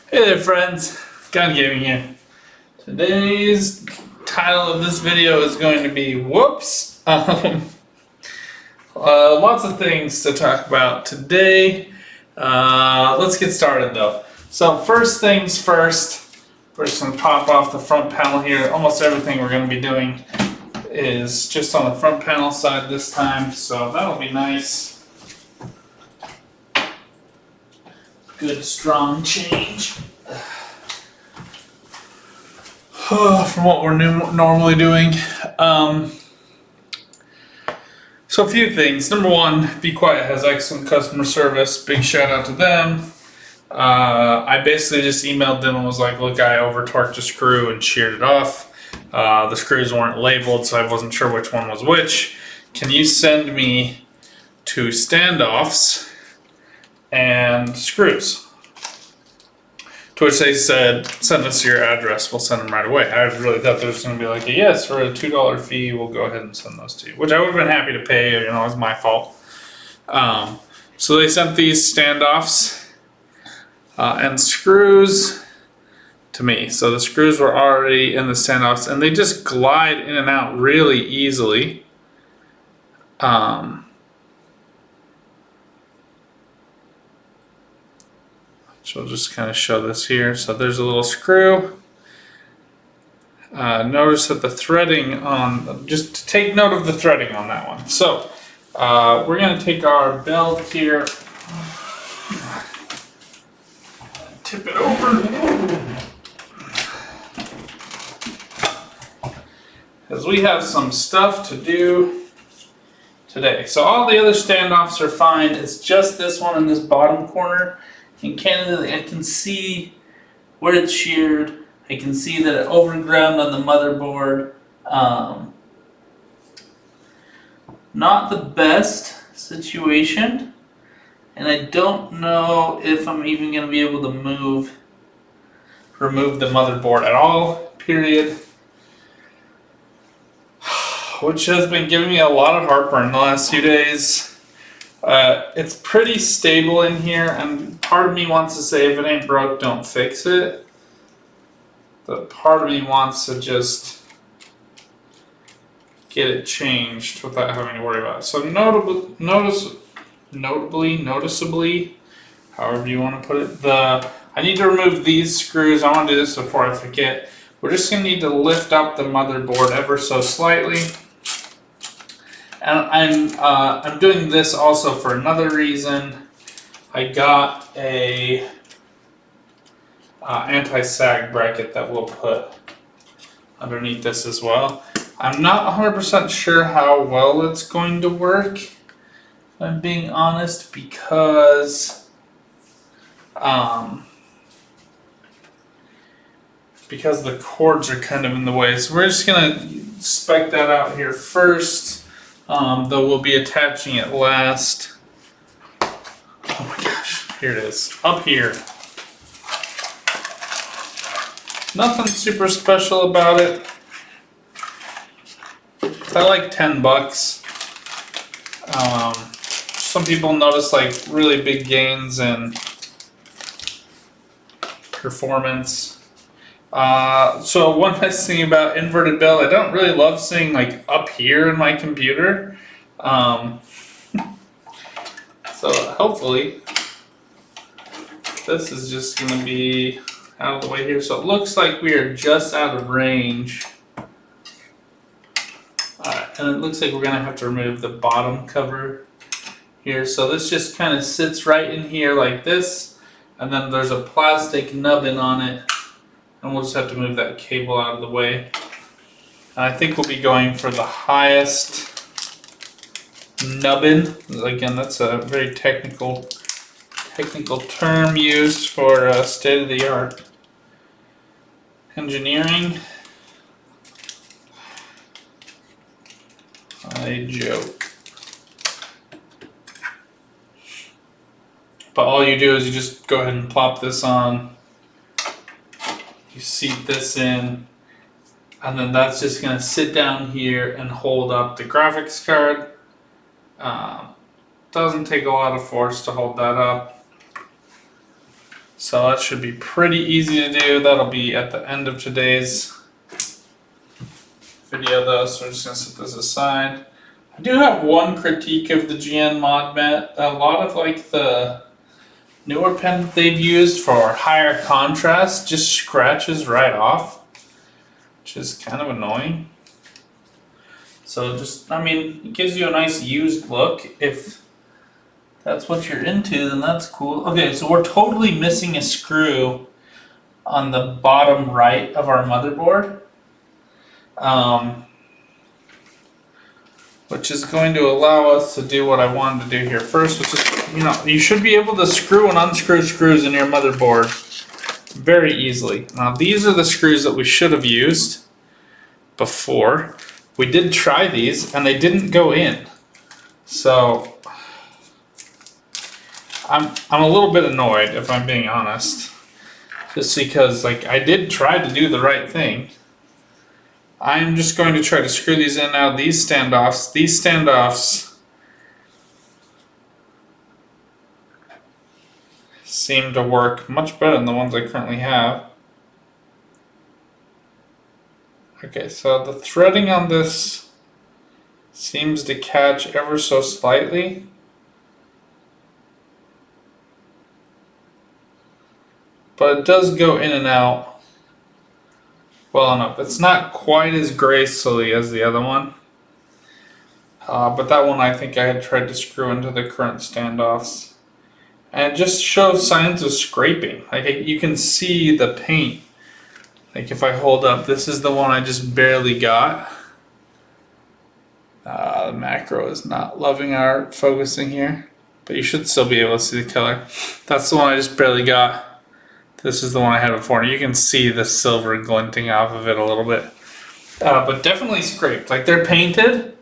Hey there friends, Gun Gaming here. Today's title of this video is going to be whoops. Lots of things to talk about today. Let's get started though. So first things first, we're just going to pop off the front panel here. Almost everything we're going to be doing is just on the front panel side this time, so that'll be nice. Good strong change from what we're normally doing. So a few things. Number one, Be Quiet has excellent customer service. Big shout out to them. I basically just emailed them and was like, look, I over torqued a screw and sheared it off. The screws weren't labeled, so I wasn't sure which one was which. Can you send me 2 standoffs and screws? To which they said, send us your address, we'll send them right away. I really thought there was going to be like a yes, for a $2 fee, we'll go ahead and send those to you. Which I would have been happy to pay, you know, it was my fault. So they sent these standoffs and screws to me. So the screws were already in the standoffs and they just glide in and out really easily. So I'll just kind of show this here. So there's a little screw. Notice that the threading on, just take note of the threading on that one. So we're going to take our belt here, tip it over, because we have some stuff to do today. So all the other standoffs are fine. It's just this one in this bottom corner. And candidly, I can see where it's sheared. I can see that it overground on the motherboard. Not the best situation. And I don't know if I'm even going to be able to remove the motherboard at all, period. Which has been giving me a lot of heartburn the last few days. It's pretty stable in here, and part of me wants to say if it ain't broke, don't fix it. But part of me wants to just get it changed without having to worry about it. So noticeably, however you want to put it, I need to remove these screws. I want to do this before I forget. We're just going to need to lift up the motherboard ever so slightly. And I'm doing this also for another reason. I got a anti-sag bracket that we'll put underneath this as well. I'm not 100% sure how well it's going to work, if I'm being honest, because the cords are kind of in the way. So we're just gonna spec that out here first. Though we'll be attaching it last. Oh my gosh, here it is, up here. Nothing super special about it. I like $10. Some people notice like really big gains in performance. So one nice thing about inverted belt, I don't really love seeing like up here in my computer. So hopefully this is just going to be out of the way here. So it looks like we are just out of range. And it looks like we're going to have to remove the bottom cover here. So this just kind of sits right in here like this. And then there's a plastic nubbin on it. And we'll just have to move that cable out of the way. And I think we'll be going for the highest nubbin. Again, that's a very technical term used for state-of-the-art engineering. I joke. But all you do is you just go ahead and plop this on. You seat this in, and then that's just going to sit down here and hold up the graphics card. Doesn't take a lot of force to hold that up. So that should be pretty easy to do. That'll be at the end of today's video though, so I'm just gonna set this aside. I do have one critique of the GN mod mat. A lot of like the newer pen that they've used for higher contrast just scratches right off, which is kind of annoying. So just, I mean, it gives you a nice used look. If that's what you're into, then that's cool. Okay, so we're totally missing a screw on the bottom right of our motherboard. Which is going to allow us to do what I wanted to do here first, which is, you know, you should be able to screw and unscrew screws in your motherboard very easily. Now these are the screws that we should have used before. We did try these and they didn't go in. So I'm a little bit annoyed, if I'm being honest. Just because like I did try to do the right thing. I'm just going to try to screw these in now. These standoffs seem to work much better than the ones I currently have. Okay, so the threading on this seems to catch ever so slightly. But it does go in and out well enough. It's not quite as gracefully as the other one. But that one I think I had tried to screw into the current standoffs. And it just shows signs of scraping. Like you can see the paint. Like if I hold up, this is the one I just barely got. The macro is not loving our focusing here. But you should still be able to see the color. That's the one I just barely got. This is the one I had before. You can see the silver glinting off of it a little bit. But definitely scraped. Like they're painted.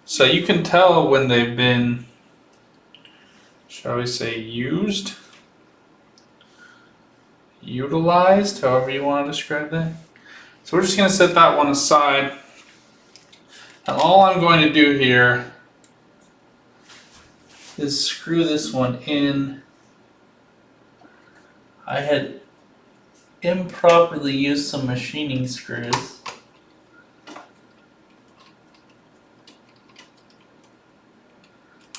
So you can tell when they've been, shall we say, used? Utilized, however you want to describe that. So we're just going to set that one aside. And all I'm going to do here is screw this one in. I had improperly used some machining screws.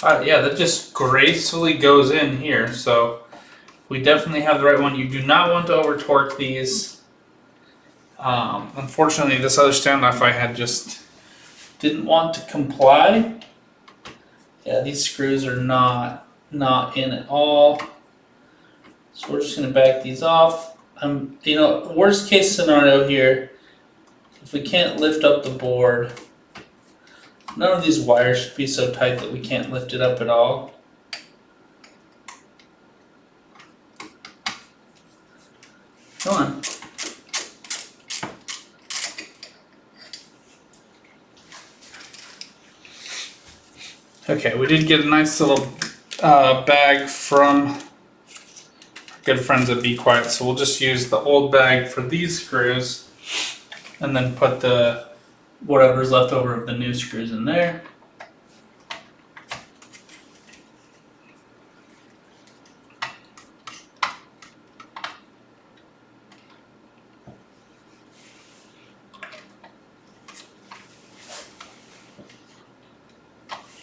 Alright, yeah, that just gracefully goes in here, so we definitely have the right one. You do not want to over torque these. Unfortunately, this other standoff I had just didn't want to comply. Yeah, these screws are not in at all. So we're just going to back these off. You know, worst case scenario here, if we can't lift up the board, none of these wires should be so tight that we can't lift it up at all. Come on. Okay, we did get a nice little bag from good friends at Be Quiet, so we'll just use the old bag for these screws and then put the whatever's left over of the new screws in there.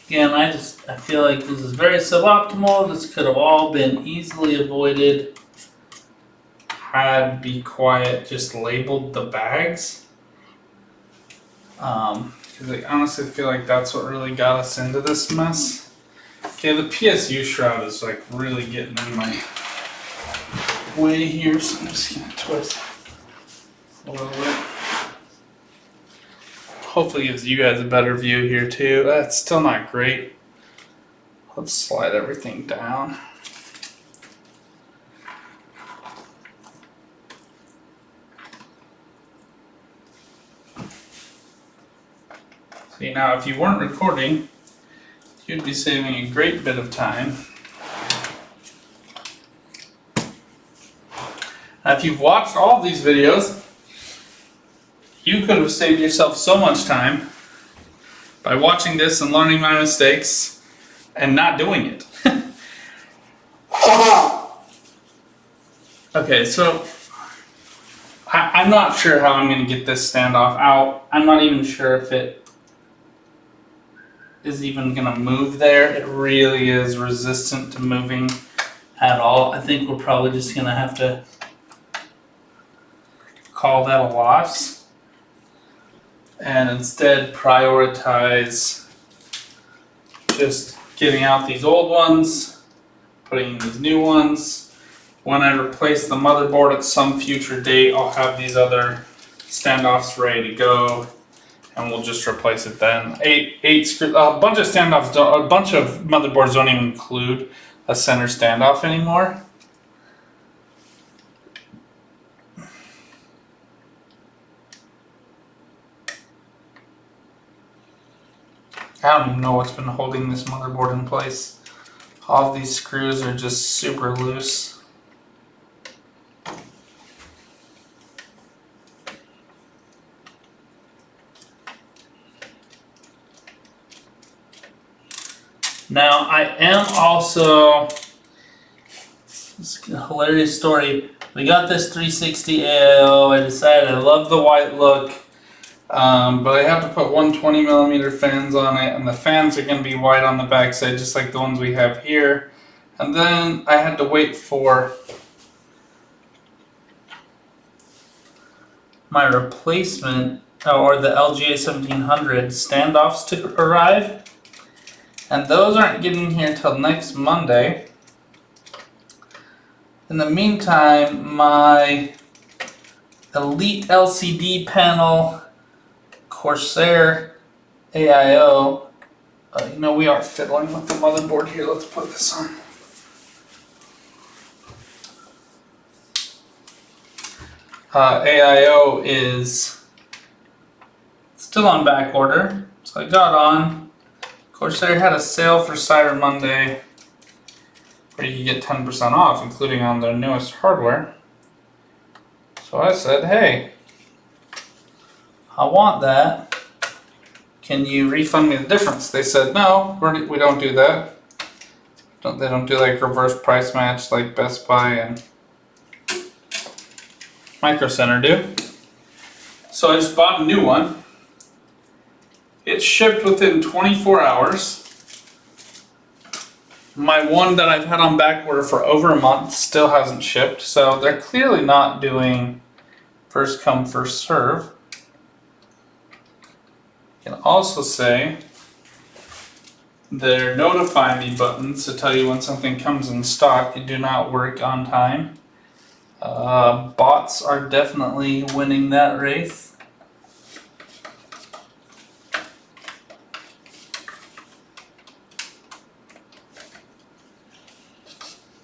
Again, I feel like this is very suboptimal. This could have all been easily avoided had Be Quiet just labeled the bags. Because I honestly feel like that's what really got us into this mess. Okay, the PSU shroud is like really getting in my way here, so I'm just gonna twist a little bit. Hopefully gives you guys a better view here too. That's still not great. Let's slide everything down. See, now if you weren't recording, you'd be saving a great bit of time. Now, if you've watched all of these videos, you could have saved yourself so much time by watching this and learning my mistakes and not doing it. Okay, so I'm not sure how I'm going to get this standoff out. I'm not even sure if it is even going to move there. It really is resistant to moving at all. I think we're probably just going to have to call that a loss and instead prioritize just getting out these old ones, putting in these new ones. When I replace the motherboard at some future date, I'll have these other standoffs ready to go, and we'll just replace it then. Eight screw. A bunch of standoffs don't. A bunch of motherboards don't even include a center standoff anymore. I don't even know what's been holding this motherboard in place. All of these screws are just super loose. Now, I am also, it's a hilarious story. We got this 360 AIO. I decided I love the white look, but I have to put 120mm fans on it, and the fans are going to be white on the backside, just like the ones we have here. And then I had to wait for my replacement, or the LGA 1700 standoffs to arrive. And those aren't getting here till next Monday. In the meantime, my Elite LCD panel Corsair AIO, we are fiddling with the motherboard here. Let's put this on. AIO is still on back order, so I got on. Corsair had a sale for Cyber Monday where you could get 10% off, including on their newest hardware. So I said, hey, I want that. Can you refund me the difference? They said, no, we don't do that. They don't do like reverse price match like Best Buy and Micro Center do. So I just bought a new one. It shipped within 24 hours. My one that I've had on back order for over a month still hasn't shipped, so they're clearly not doing first come, first serve. You can also say their notify me buttons to tell you when something comes in stock do not work on time. Bots are definitely winning that race.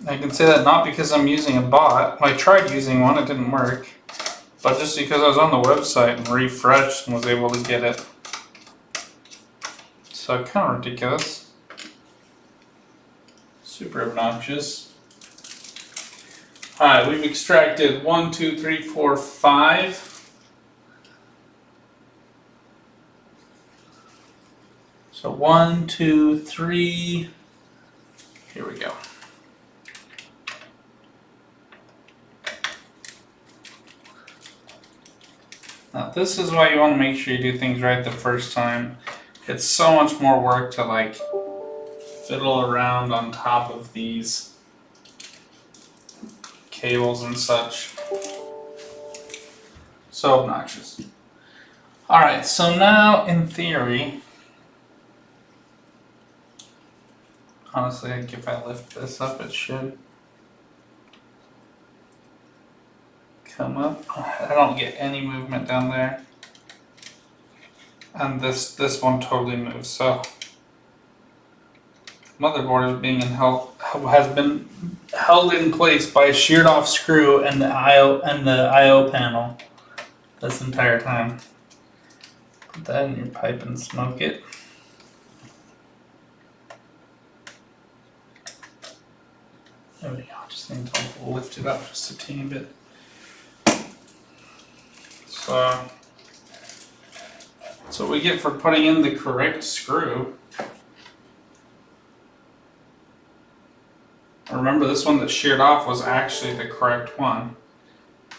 I can say that not because I'm using a bot. I tried using one, it didn't work. But just because I was on the website and refreshed and was able to get it. So kind of ridiculous. Super obnoxious. Alright, we've extracted 1, 2, 3, 4, 5. So 1, 2, 3. Here we go. Now this is why you want to make sure you do things right the first time. It's so much more work to like fiddle around on top of these cables and such. So obnoxious. Alright, so now in theory, honestly, I think if I lift this up it should come up. I don't get any movement down there. And this one totally moves, so motherboard is being has been held in place by a sheared off screw and the IO panel this entire time. Put that in your pipe and smoke it. There we go. Just need to lift it up just a teeny bit. So that's what we get for putting in the correct screw. Remember, this one that sheared off was actually the correct one.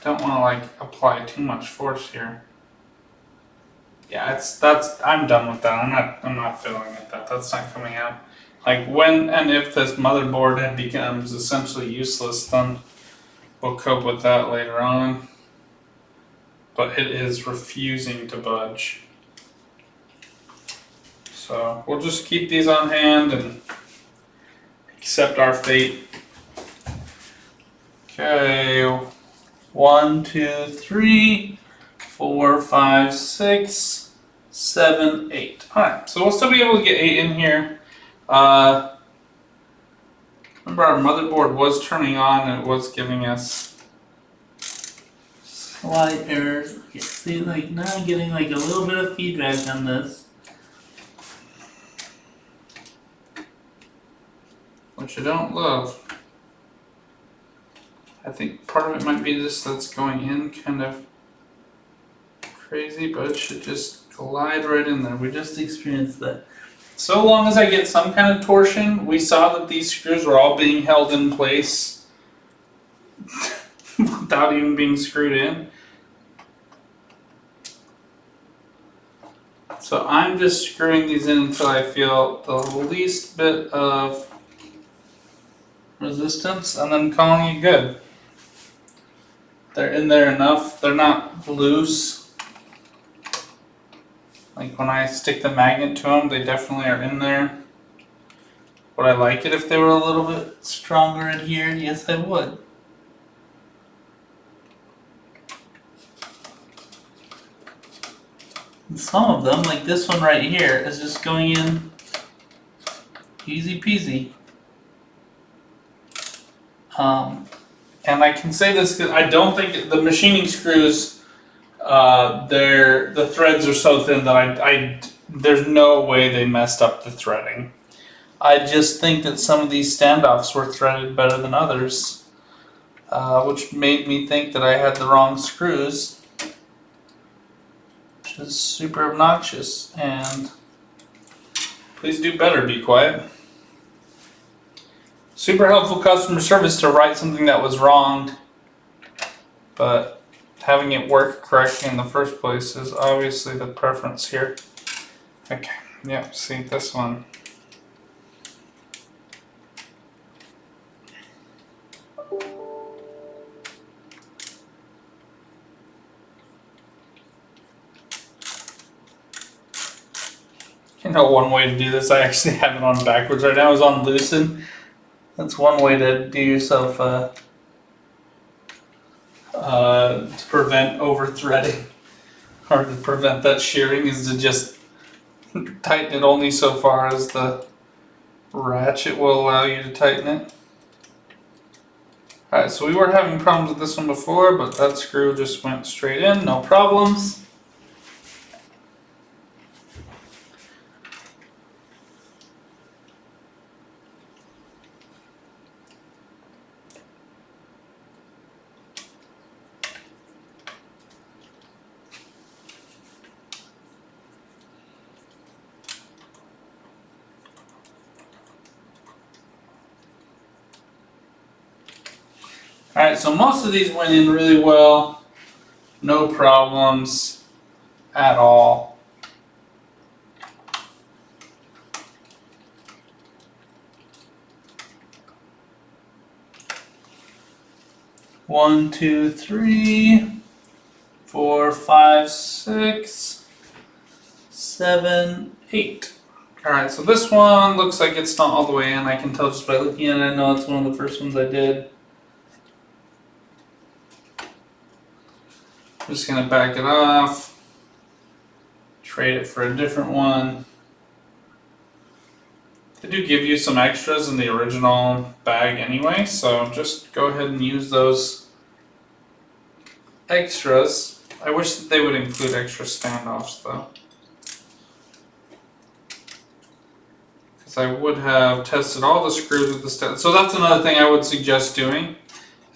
Don't want to like apply too much force here. Yeah, I'm done with that. I'm not fiddling with that. That's not coming out. Like when and if this motherboard becomes essentially useless, then we'll cope with that later on. But it is refusing to budge. So we'll just keep these on hand and accept our fate. Okay, 1, 2, 3, 4, 5, 6, 7, 8. Alright, so we'll still be able to get 8 in here. Remember, our motherboard was turning on and it was giving us slight errors. Okay, see, like now I'm getting like a little bit of feedback on this, which I don't love. I think part of it might be this that's going in kind of crazy, but it should just glide right in there. We just experienced that. So long as I get some kind of torsion, we saw that these screws were all being held in place without even being screwed in. So I'm just screwing these in until I feel the least bit of resistance and then calling it good. They're in there enough. They're not loose. Like when I stick the magnet to them, they definitely are in there. Would I like it if they were a little bit stronger in here? Yes, I would. And some of them, like this one right here, is just going in easy peasy. And I can say this because I don't think the machining screws, the threads are so thin that there's no way they messed up the threading. I just think that some of these standoffs were threaded better than others, which made me think that I had the wrong screws, which is super obnoxious. And please do better, be quiet. Super helpful customer service to write something that was wronged, but having it work correctly in the first place is obviously the preference here. Okay, yeah, see this one. You know, one way to do this, I actually have it on backwards right now, is on loosen. That's one way to do yourself to prevent over threading, or to prevent that shearing, is to just tighten it only so far as the ratchet will allow you to tighten it. Alright, so we were having problems with this one before, but that screw just went straight in, no problems. Alright, so most of these went in really well, no problems at all. One, two, 3, 4, 5, 6, 7, 8. Alright, so this one looks like it's not all the way in. I can tell just by looking at it. I know it's one of the first ones I did. I'm just going to back it off, trade it for a different one. They do give you some extras in the original bag anyway, so just go ahead and use those extras. I wish that they would include extra standoffs though, because I would have tested all the screws with the standoffs. So that's another thing I would suggest doing,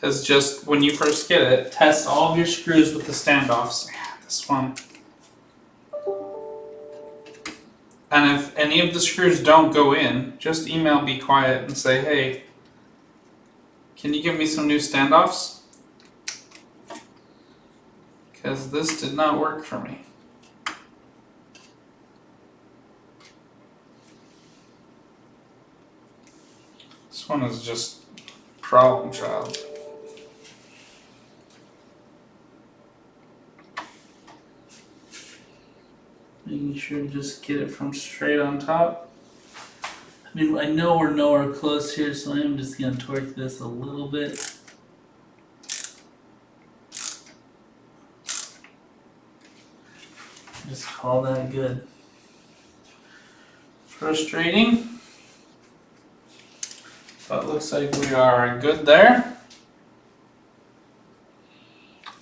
is just when you first get it, test all of your screws with the standoffs. Yeah, this one. And if any of the screws don't go in, just email Be Quiet and say, hey, Can you give me some new standoffs? Because this did not work for me. This one is just problem child. Making sure to just get it from straight on top. I mean, I know we're nowhere close here, so I am just going to torque this a little bit. Just call that good. Frustrating, but looks like we are good there.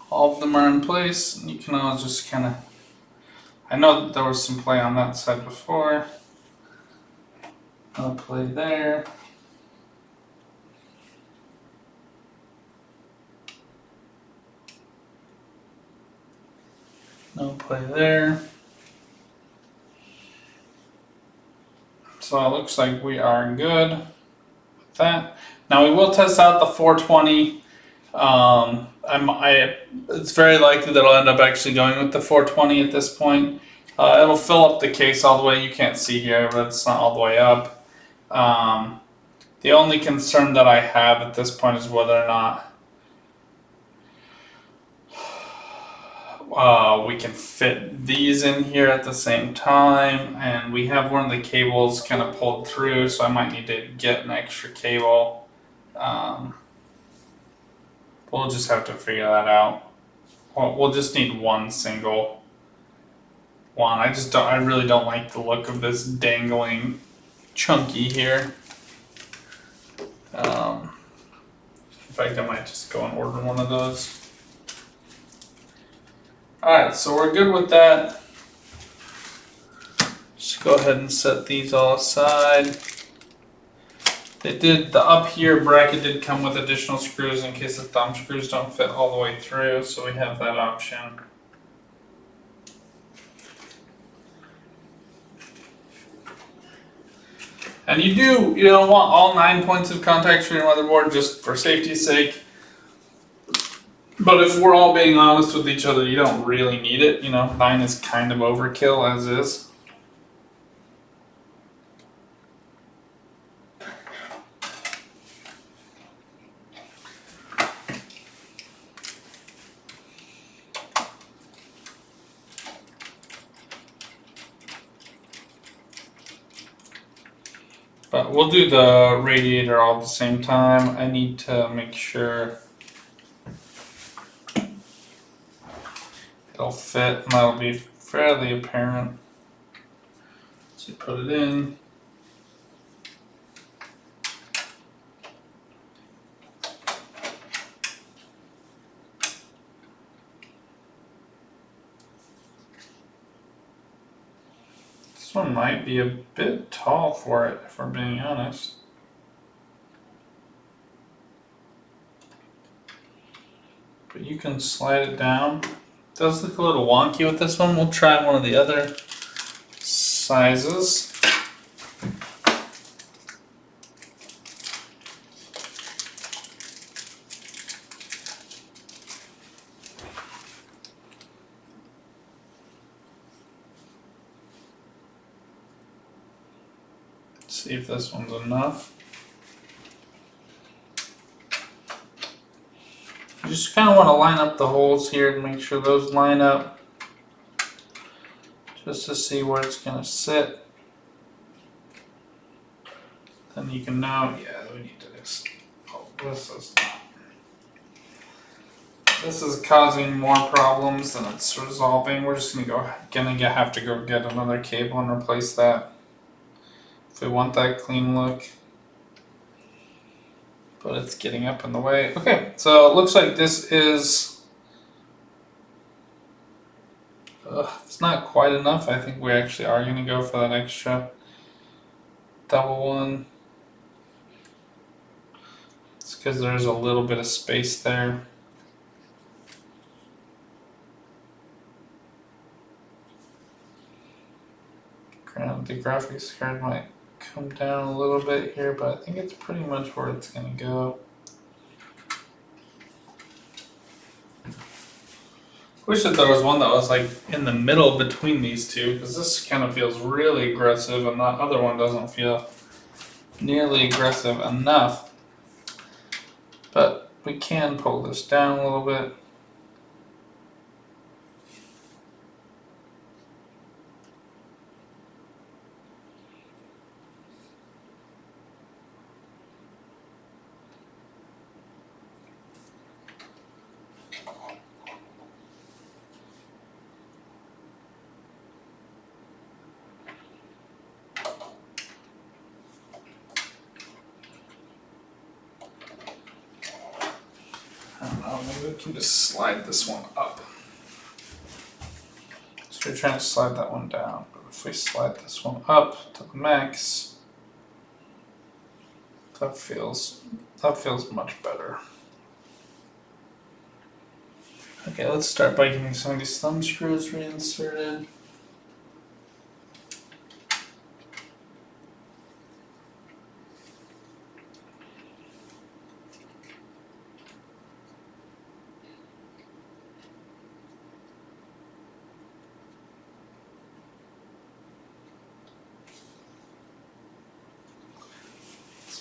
All of them are in place, and you can always just kind of, I know that there was some play on that side before. No play there. No play there. So it looks like we are good with that. Now we will test out the 420. It's very likely that I'll end up actually going with the 420 at this point. It'll fill up the case all the way. You can't see here, but it's not all the way up. The only concern that I have at this point is whether or not we can fit these in here at the same time, and we have one of the cables kind of pulled through, so I might need to get an extra cable. We'll just have to figure that out. We'll just need one single one. I really don't like the look of this dangling chunky here. In fact, I might just go and order one of those. Alright, so we're good with that. Just go ahead and set these all aside. The up here bracket did come with additional screws in case the thumb screws don't fit all the way through, so we have that option. And you don't want all 9 points of contact for your motherboard just for safety's sake. But if we're all being honest with each other, you don't really need it. 9 is kind of overkill as is. But we'll do the radiator all at the same time. I need to make sure it'll fit, and that'll be fairly apparent. So you put it in. This one might be a bit tall for it, if we're being honest. But you can slide it down. It does look a little wonky with this one. We'll try one of the other sizes. See if this one's enough. You just kind of want to line up the holes here and make sure those line up, just to see where it's going to sit. Then you can know, yeah, we need to just, this is causing more problems than it's resolving. We're just gonna have to go get another cable and replace that if we want that clean look. But it's getting up in the way. Okay, so it looks like this is, it's not quite enough. I think we actually are going to go for that extra double one. It's because there's a little bit of space there. Granted, the graphics card might come down a little bit here, but I think it's pretty much where it's going to go. Wish that there was one that was like in the middle between these two, because this kind of feels really aggressive and that other one doesn't feel nearly aggressive enough. But we can pull this down a little bit. I don't know, maybe we can just slide this one up. So we're trying to slide that one down, but if we slide this one up to the max, that feels much better. Okay, let's start by getting some of these thumb screws reinserted.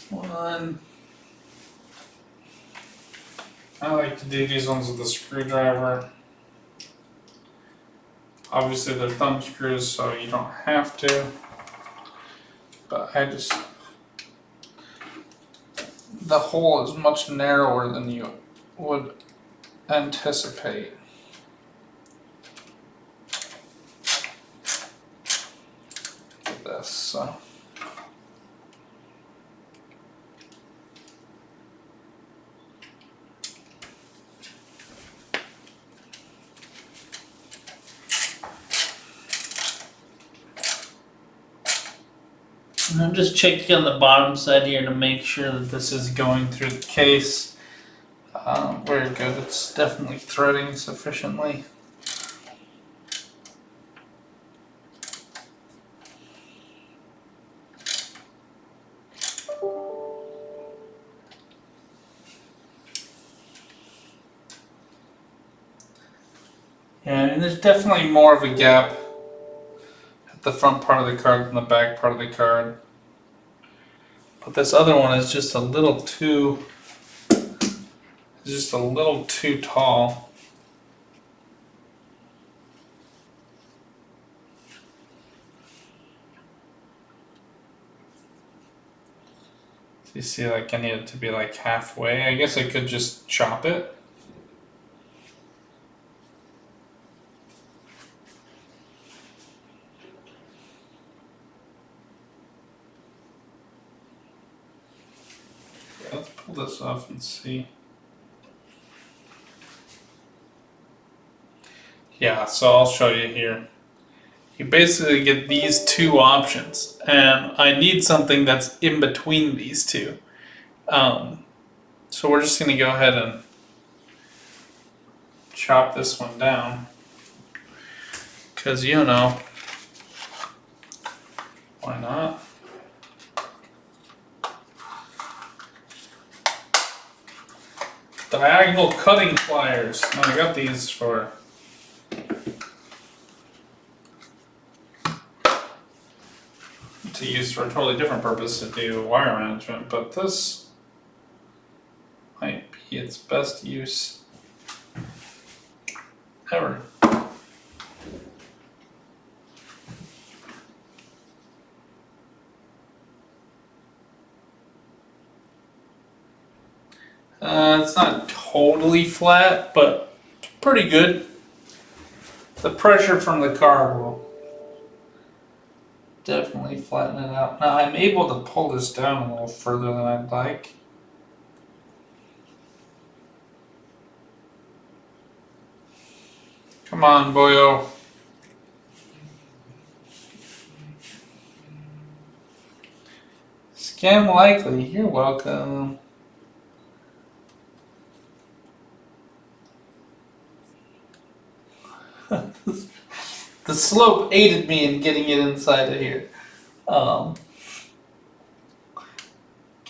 One. I like to do these ones with a screwdriver. Obviously they're thumb screws, so you don't have to. But the hole is much narrower than you would anticipate. Look at this, so. And I'm just checking on the bottom side here to make sure that this is going through the case. Very good, it's definitely threading sufficiently. Yeah, and there's definitely more of a gap at the front part of the card than the back part of the card. But this other one is just a little too tall. So you see, like, I need it to be like halfway. I guess I could just chop it. Yeah, let's pull this off and see. Yeah, so I'll show you here. You basically get these two options, and I need something that's in between these two. So we're just going to go ahead and chop this one down, because you know, why not? Diagonal cutting pliers. Now I got these to use for a totally different purpose, to do wire management, but this might be its best use ever. It's not totally flat, but pretty good. The pressure from the car will definitely flatten it out. Now I'm able to pull this down a little further than I'd like. Come on, boyo. Scam likely, you're welcome. The slope aided me in getting it inside of here. Again,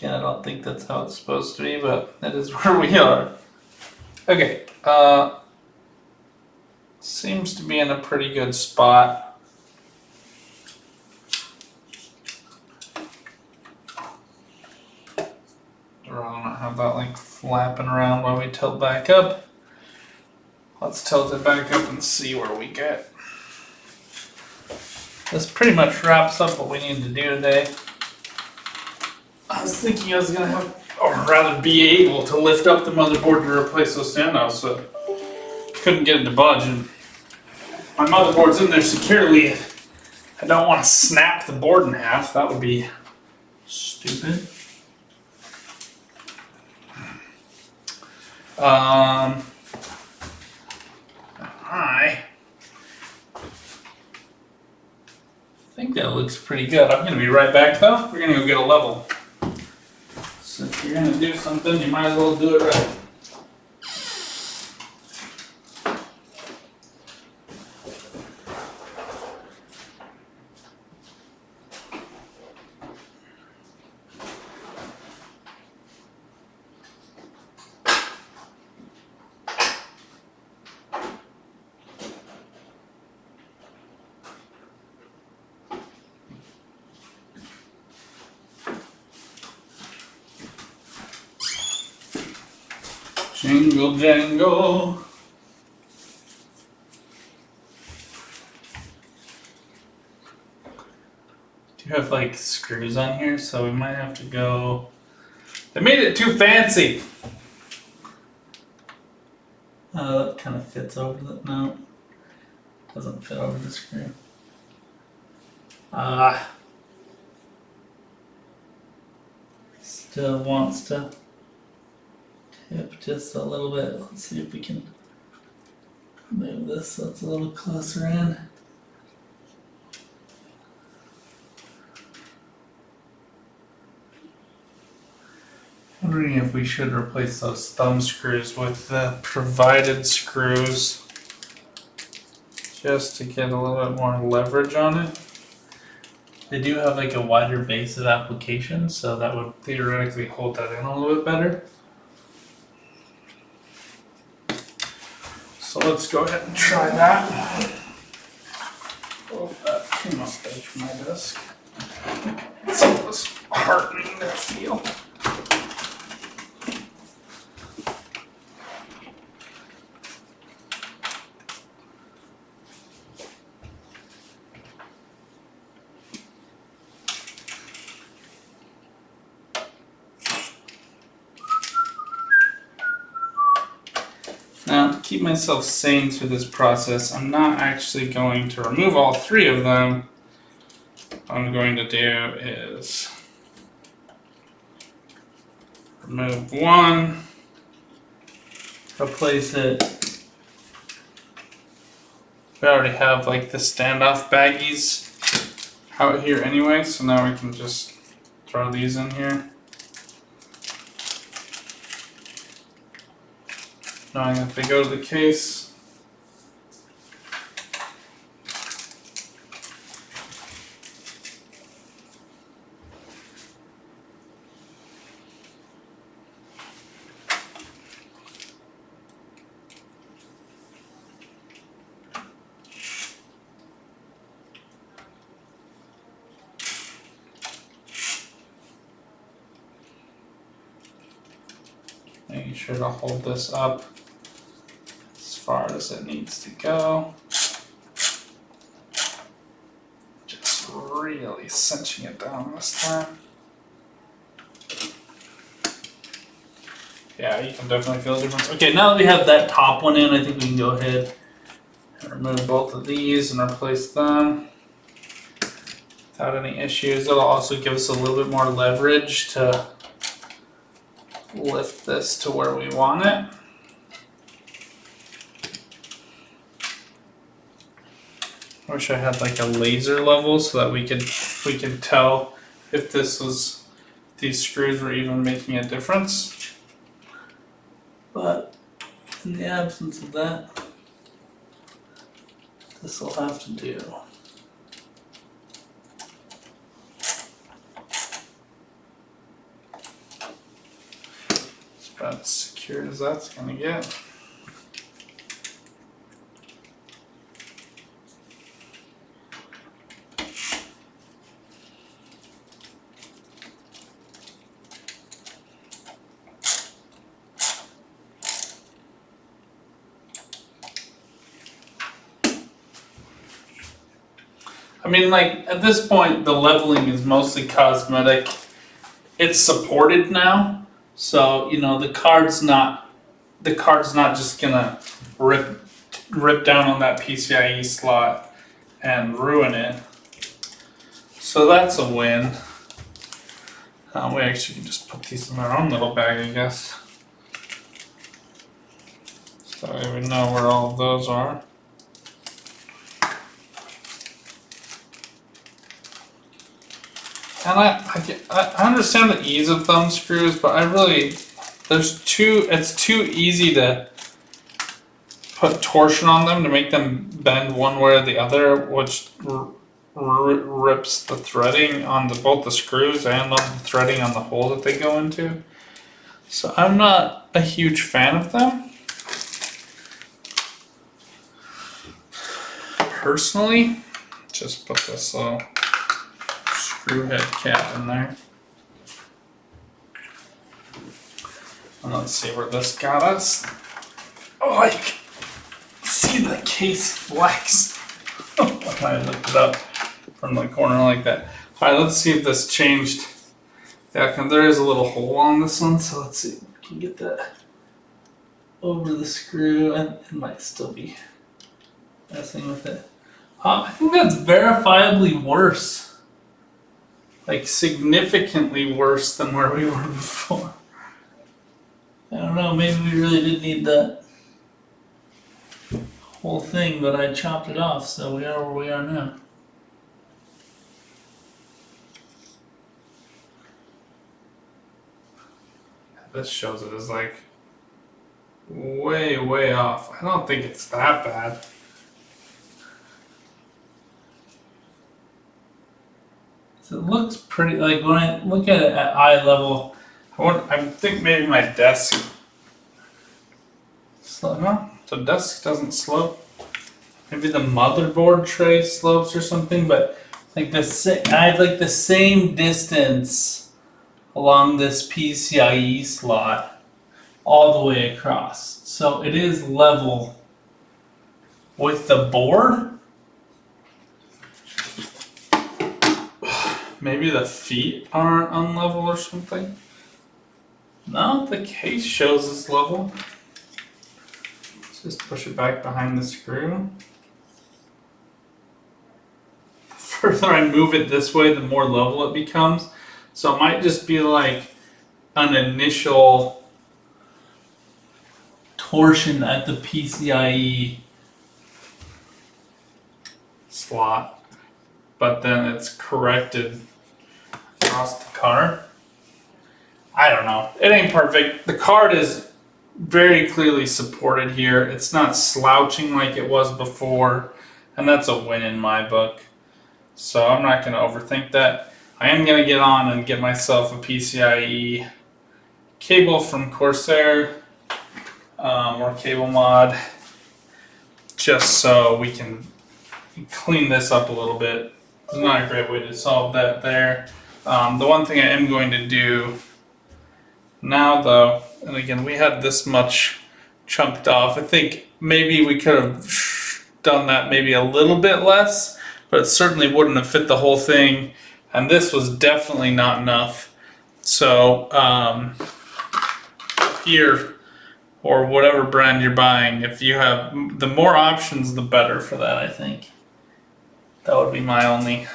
I don't think that's how it's supposed to be, but that is where we are. Okay, seems to be in a pretty good spot. I'd rather not have that like flapping around while we tilt back up. Let's tilt it back up and see where we get. This pretty much wraps up what we need to do today. I was thinking I was gonna have, or rather be able to lift up the motherboard to replace those standoffs, so couldn't get it to budge. And my motherboard's in there securely. I don't want to snap the board in half. That would be stupid. I think that looks pretty good. I'm gonna be right back though. We're gonna go get a level. So if you're gonna do something, you might as well do it right. Jingle jangle. Do you have like screws on here? So we might have to go. They made it too fancy. That kind of fits over the. No, doesn't fit over the screw. Still wants to tip just a little bit. Let's see if we can move this so it's a little closer in. Wondering if we should replace those thumb screws with the provided screws just to get a little bit more leverage on it. They do have like a wider base of application, so that would theoretically hold that in a little bit better. So let's go ahead and try that. Oh, that came off the edge from my desk. It's almost heartening to feel. Now, to keep myself sane through this process, I'm not actually going to remove all three of them. What I'm going to do is remove one, replace it. We already have like the standoff baggies out here anyway, so now we can just throw these in here. Knowing that they go to the case. Making sure to hold this up as far as it needs to go. Just really cinching it down this time. Yeah, you can definitely feel the difference. Okay, now that we have that top one in, I think we can go ahead and remove both of these and replace them without any issues. It'll also give us a little bit more leverage to lift this to where we want it. I wish I had like a laser level so that we could tell if these screws were even making a difference. But in the absence of that, this will have to do. It's about as secure as that's gonna get. I mean, like, at this point, the leveling is mostly cosmetic. It's supported now, so, you know, the card's not just gonna rip down on that PCIe slot and ruin it. So that's a win. We actually can just put these in our own little bag, I guess. So we know where all of those are. And I understand the ease of thumb screws, but it's too easy to put torsion on them to make them bend one way or the other, which rips the threading on both the screws and on the threading on the hole that they go into. So I'm not a huge fan of them. Personally, just put this little screw head cap in there. And let's see where this got us. Oh, I can see the case flex. I looked it up from the corner like that. Alright, let's see if this changed. Yeah, there is a little hole on this one, so let's see if we can get that over the screw, and it might still be messing with it. I think that's verifiably worse. Like, significantly worse than where we were before. I don't know, maybe we really did need that whole thing, but I chopped it off, so we are where we are now. This shows it as like way off. I don't think it's that bad. So it looks pretty, like when I look at it at eye level, I think maybe my desk, no, the desk doesn't slope. Maybe the motherboard tray slopes or something, but like I have like the same distance along this PCIe slot all the way across. So it is level with the board. Maybe the feet are unlevel or something. No, the case shows it's level. Let's just push it back behind the screw. The further I move it this way, the more level it becomes. So it might just be like an initial torsion at the PCIe slot, but then it's corrected across the card. I don't know. It ain't perfect. The card is very clearly supported here. It's not slouching like it was before, and that's a win in my book. So I'm not going to overthink that. I am going to get on and get myself a PCIe cable from Corsair or Cable Mod, just so we can clean this up a little bit. It's not a great way to solve that there. The one thing I am going to do now, though, and again, we had this much chunked off. I think maybe we could have done that maybe a little bit less, but it certainly wouldn't have fit the whole thing. And this was definitely not enough. So here, or whatever brand you're buying, if you have the more options, the better for that, I think. That would be my only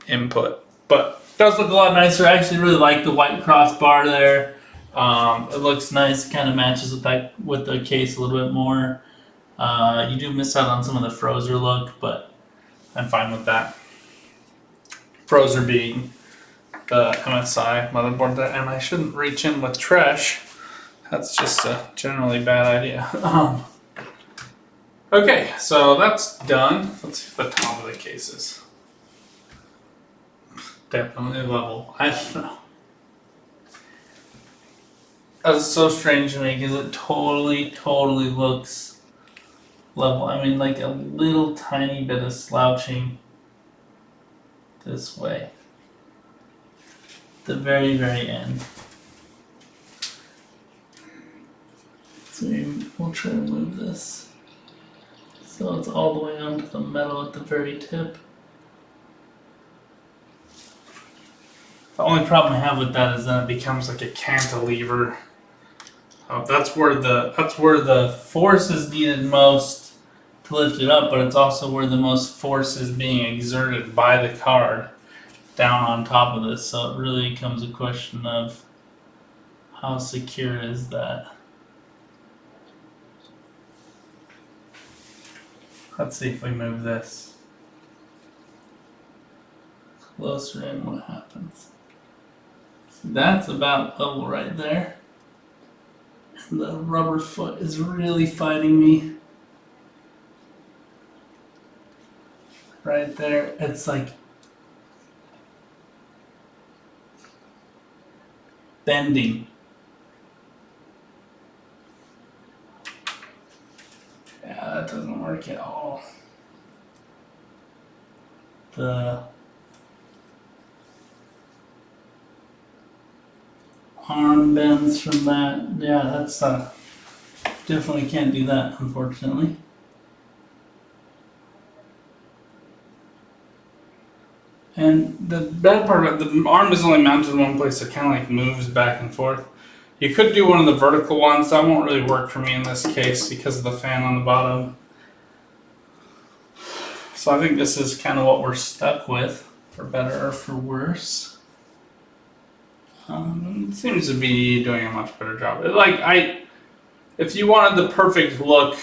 input. But it does look a lot nicer. I actually really like the white crossbar there. It looks nice, kind of matches with the case a little bit more. You do miss out on some of the Frozer look, but I'm fine with that. Frozer being the MSI motherboard, and I shouldn't reach in with trash. That's just a generally bad idea. Okay, so that's done. Let's see if the top of the case is definitely level. I don't know. That's so strange to me because it totally looks level. I mean, like a little tiny bit of slouching this way. The very end. So we'll try to move this so it's all the way onto the metal at the very tip. The only problem I have with that is then it becomes like a cantilever. That's where the force is needed most to lift it up, but it's also where the most force is being exerted by the card down on top of this. So it really becomes a question of how secure is that. Let's see if we move this closer in, what happens. That's about level right there. And the rubber foot is really fighting me. Right there. It's like bending. Yeah, that doesn't work at all. The arm bends from that. Yeah, that's definitely can't do that, unfortunately. And the bad part about the arm is only mounted in one place, so it kind of like moves back and forth. You could do one of the vertical ones. That won't really work for me in this case because of the fan on the bottom. So I think this is kind of what we're stuck with, for better or for worse. It seems to be doing a much better job. If you wanted the perfect look,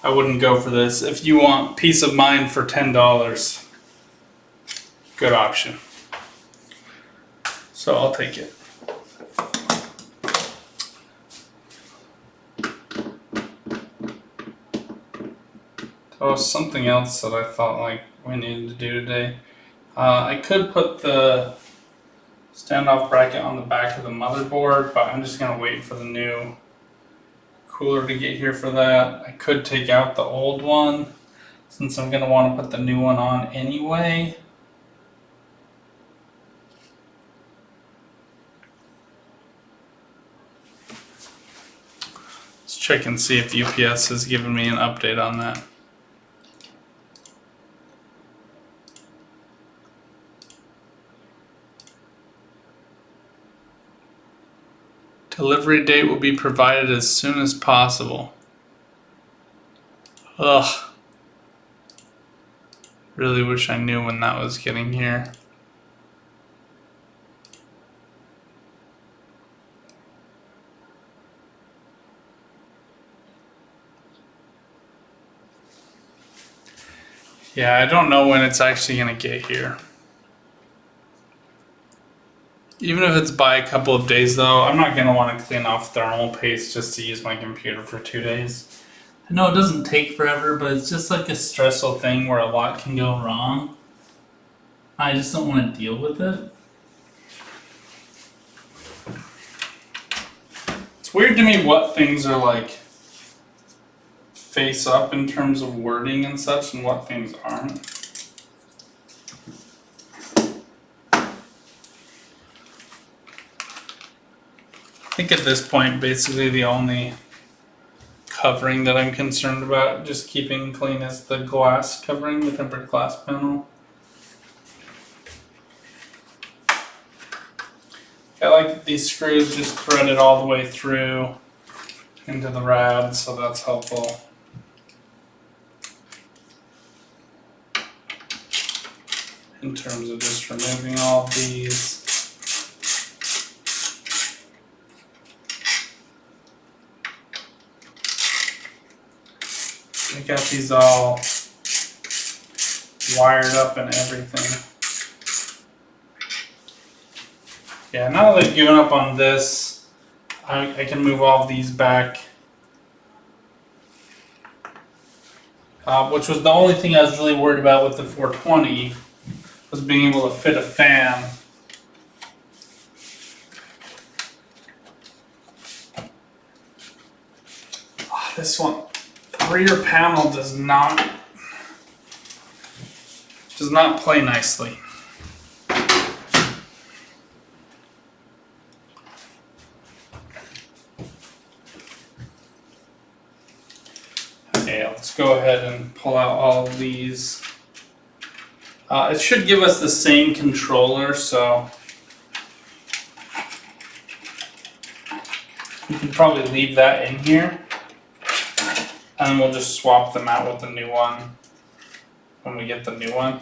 I wouldn't go for this. If you want peace of mind for $10, good option. So I'll take it. Oh, something else that I thought like we needed to do today. I could put the standoff bracket on the back of the motherboard, but I'm just gonna wait for the new cooler to get here for that. I could take out the old one since I'm gonna want to put the new one on anyway. Let's check and see if UPS has given me an update on that. Delivery date will be provided as soon as possible. Ugh. Really wish I knew when that was getting here. Yeah, I don't know when it's actually going to get here. Even if it's by a couple of days though, I'm not going to want to clean off thermal paste just to use my computer for 2 days. I know it doesn't take forever, but it's just like a stressful thing where a lot can go wrong. I just don't want to deal with it. It's weird to me what things are like face up in terms of wording and such and what things aren't. I think at this point, basically the only covering that I'm concerned about just keeping clean is the glass covering, the tempered glass panel. I like that these screws just threaded all the way through into the rad, so that's helpful. In terms of just removing all of these. I got these all wired up and everything. Yeah, now that I've given up on this, I can move all of these back. Which was the only thing I was really worried about with the 420, was being able to fit a fan. This one, the rear panel does not play nicely. Okay, let's go ahead and pull out all of these. It should give us the same controller, so can probably leave that in here. And we'll just swap them out with the new one when we get the new one.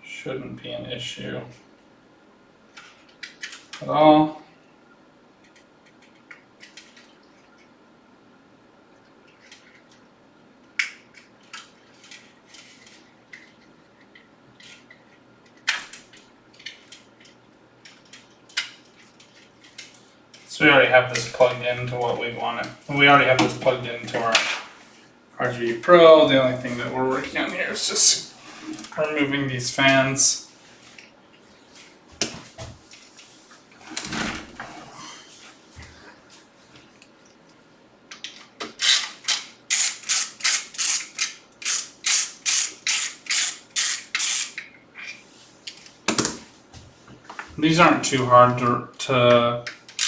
Shouldn't be an issue at all. So we already have this plugged into what we wanted. And we already have this plugged into our RGB Pro. The only thing that we're working on here is just removing these fans. These aren't too hard to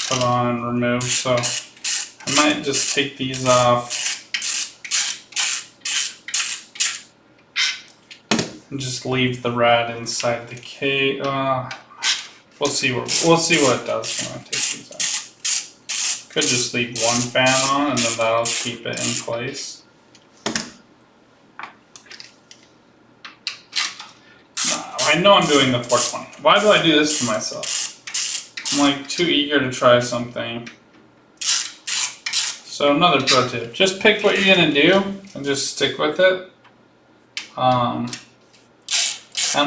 put on and remove, so I might just take these off and just leave the rad inside the case. We'll see what it does when I take these out. Could just leave one fan on and then that'll keep it in place. I know I'm doing the 420. Why do I do this to myself? I'm like too eager to try something. So another pro tip, just pick what you're gonna do and just stick with it. And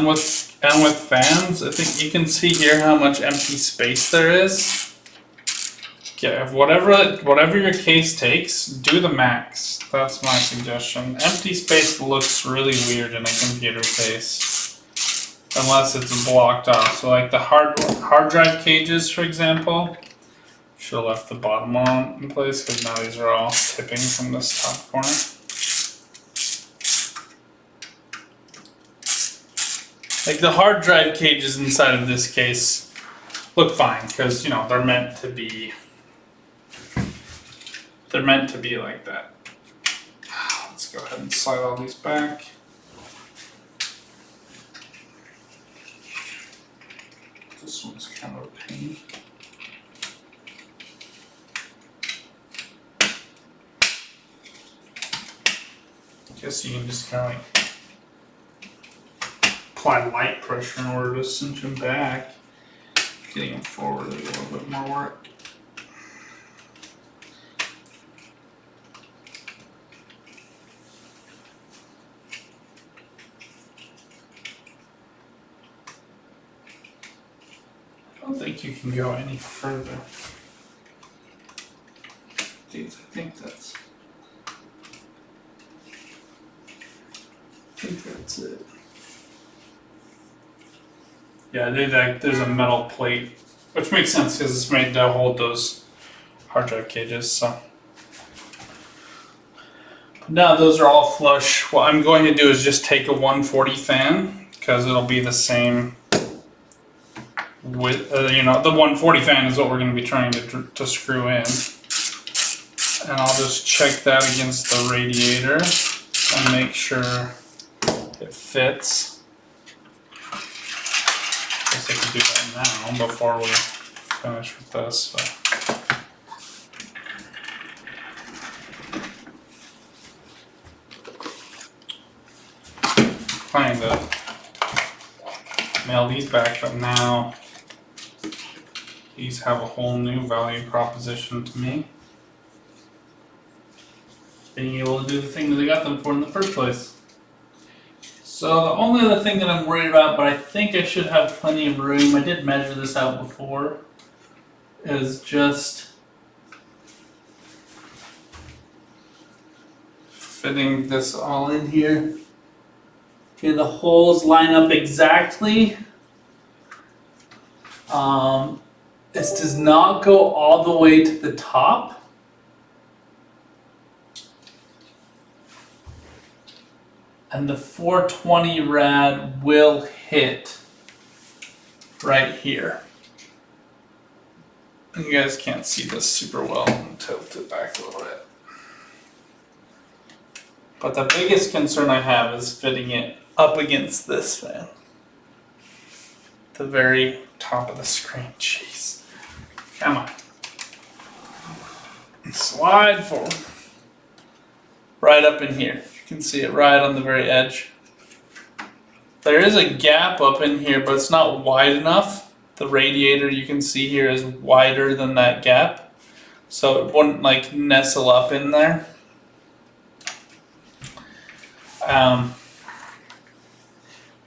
with fans, I think you can see here how much empty space there is. Yeah, whatever your case takes, do the max. That's my suggestion. Empty space looks really weird in a computer case. Unless it's blocked off. So like the hard drive cages, for example, should have left the bottom one in place because now these are all tipping from this top corner. Like the hard drive cages inside of this case look fine because they're meant to be like that. Let's go ahead and slide all these back. This one's kind of a pain. I guess you can just kind of like apply light pressure in order to cinch them back. Getting them forward is a little bit more work. I don't think you can go any further. I think that's it. Yeah, there's a metal plate, which makes sense because it's made to hold those hard drive cages. So now those are all flush. What I'm going to do is just take a 140 fan because it'll be the same. With the 140 fan is what we're going to be trying to screw in, and I'll just check that against the radiator and make sure it fits. Guess I can do that now before we finish with this. So. Trying to mail these back, but now these have a whole new value proposition to me. Being able to do the thing that I got them for in the first place. So the only other thing that I'm worried about, but I think I should have plenty of room, I did measure this out before, is just fitting this all in here. Okay, the holes line up exactly. This does not go all the way to the top. And the 420 rad will hit right here. And you guys can't see this super well. I'll tilt it back a little bit. But the biggest concern I have is fitting it up against this fan. The very top of the screen. Jeez. Come on. Slide forward. Right up in here. You can see it right on the very edge. There is a gap up in here, but it's not wide enough. The radiator you can see here is wider than that gap, so it wouldn't like nestle up in there.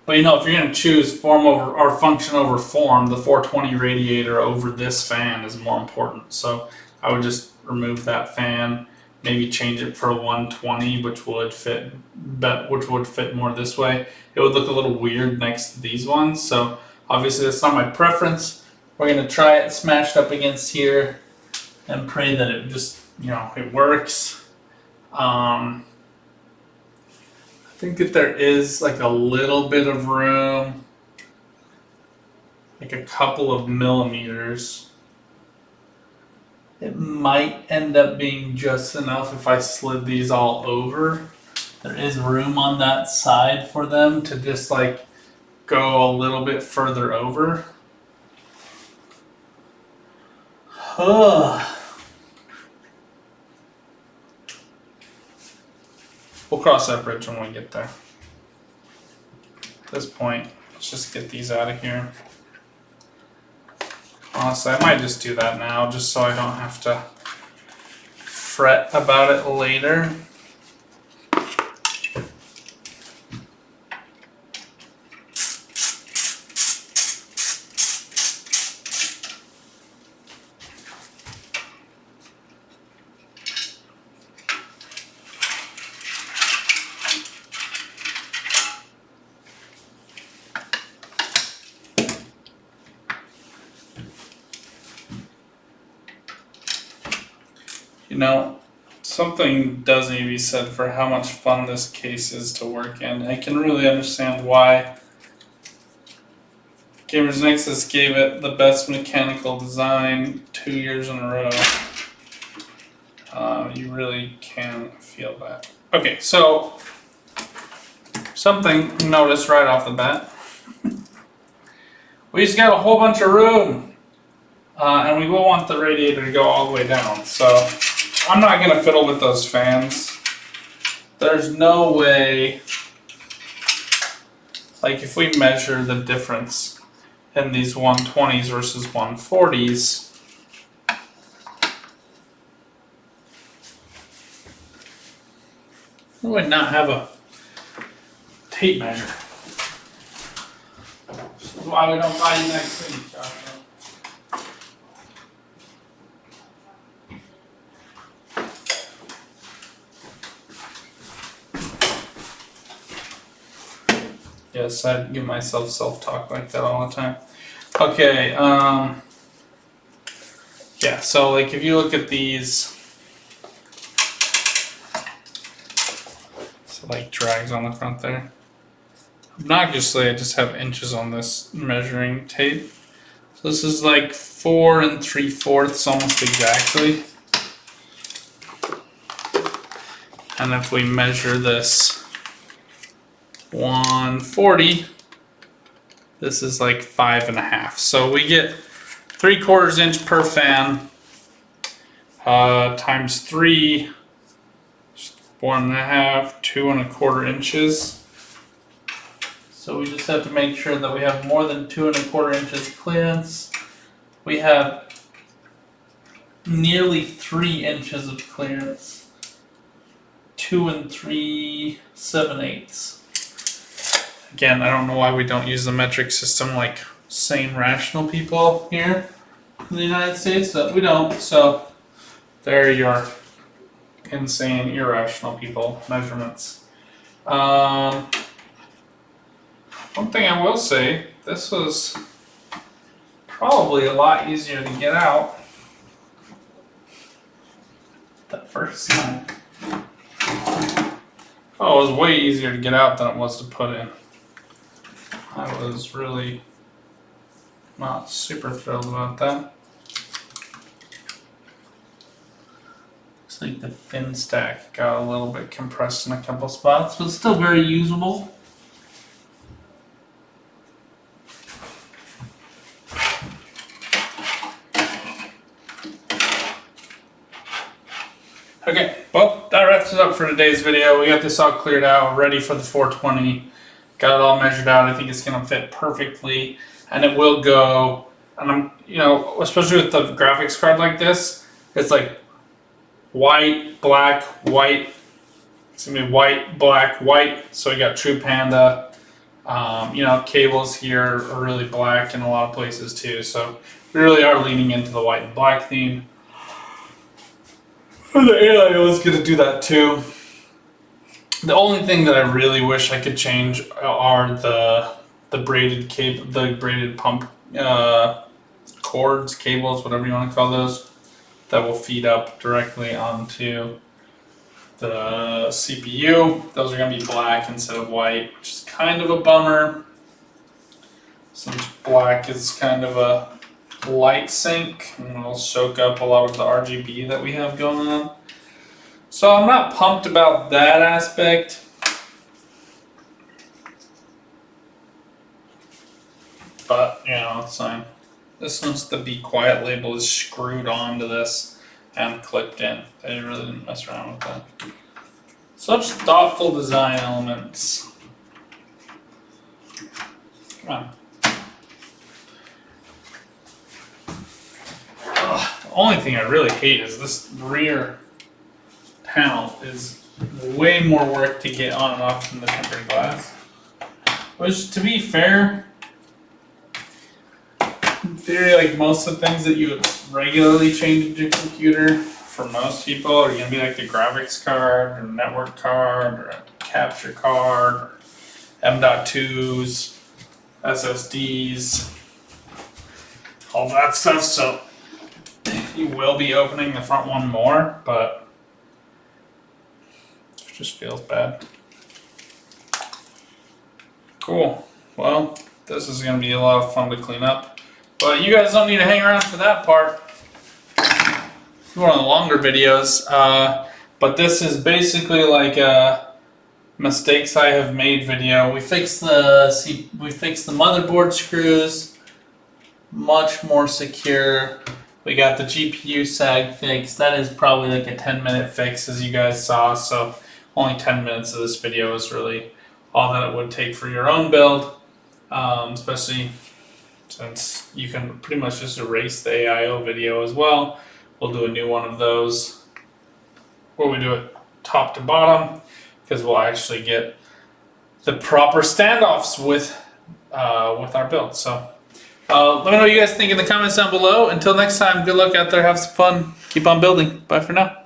But you know, if you're going to choose form over or function over form, the 420 radiator over this fan is more important. So I would just remove that fan, maybe change it for a 120, which would fit more this way. It would look a little weird next to these ones. So obviously that's not my preference. We're going to try it smashed up against here and pray that it just, you know, it works. I think that there is like a little bit of room, like a couple of millimeters. It might end up being just enough if I slid these all over. There is room on that side for them to just like go a little bit further over. We'll cross that bridge when we get there. At this point, let's just get these out of here. Honestly, I might just do that now, just so I don't have to fret about it later. You know, something does need to be said for how much fun this case is to work in. I can really understand why Gamers Nexus gave it the best mechanical design 2 years in a row. You really can feel that. Okay, so something noticed right off the bat. We just got a whole bunch of room, and we will want the radiator to go all the way down. So I'm not going to fiddle with those fans. There's no way, like if we measure the difference in these 120s versus 140s, we would not have a tape measure. This is why we don't buy you next week, Joshua. Yes, I give myself self-talk like that all the time. Okay, yeah, so like if you look at these, so like drags on the front there. Obnoxiously, I just have inches on this measuring tape. So this is like 4 3/4 almost exactly. And if we measure this 140, this is like 5 1/2. So we get 3/4 inch per fan, times 3, 1 1/2, 2 1/4 inches. So we just have to make sure that we have more than 2 1/4 inches clearance. We have nearly 3 inches of clearance. 2 3/7/8. Again, I don't know why we don't use the metric system like sane, rational people here in the United States, but we don't. So there are your insane, irrational people measurements. One thing I will say, this was probably a lot easier to get out the first time. Oh, it was way easier to get out than it was to put in. I was really not super thrilled about that. Looks like the fin stack got a little bit compressed in a couple spots, but still very usable. it for today's video. We got this all cleared out, ready for the 420. Got it all measured out. I think it's going to fit perfectly, and it will go. And I'm, especially with the graphics card like this, it's like white, black, white. It's going to be white, black, white. So we got true panda. Cables here are really black in a lot of places too. So we really are leaning into the white and black theme. And the AIO is going to do that too. The only thing that I really wish I could change are the braided pump cords, cables, whatever you want to call those, that will feed up directly onto the CPU. Those are going to be black instead of white, which is kind of a bummer, since black is kind of a light sink and it'll soak up a lot of the RGB that we have going on. So I'm not pumped about that aspect. But, it's fine. This one's the Be Quiet label is screwed onto this and clipped in. They really didn't mess around with that. Such thoughtful design elements. Come on. Ugh, the only thing I really hate is this rear panel is way more work to get on and off than the tempered glass. Which, to be fair, in theory, like most of the things that you would regularly change in your computer, for most people, are going to be like the graphics card, or network card, or a capture card, or M.2s, SSDs, all that stuff. So you will be opening the front one more, but it just feels bad. Cool. Well, this is going to be a lot of fun to clean up. But you guys don't need to hang around for that part. It's one of the longer videos. But this is basically like a mistakes I have made video. We fixed the motherboard screws, much more secure. We got the GPU sag fixed. That is probably like a 10-minute fix, as you guys saw. So only 10 minutes of this video is really all that it would take for your own build, especially since you can pretty much just erase the AIO video as well. We'll do a new one of those where we do it top to bottom, because we'll actually get the proper standoffs with our build. So let me know what you guys think in the comments down below. Until next time, good luck out there, have some fun, keep on building. Bye for now.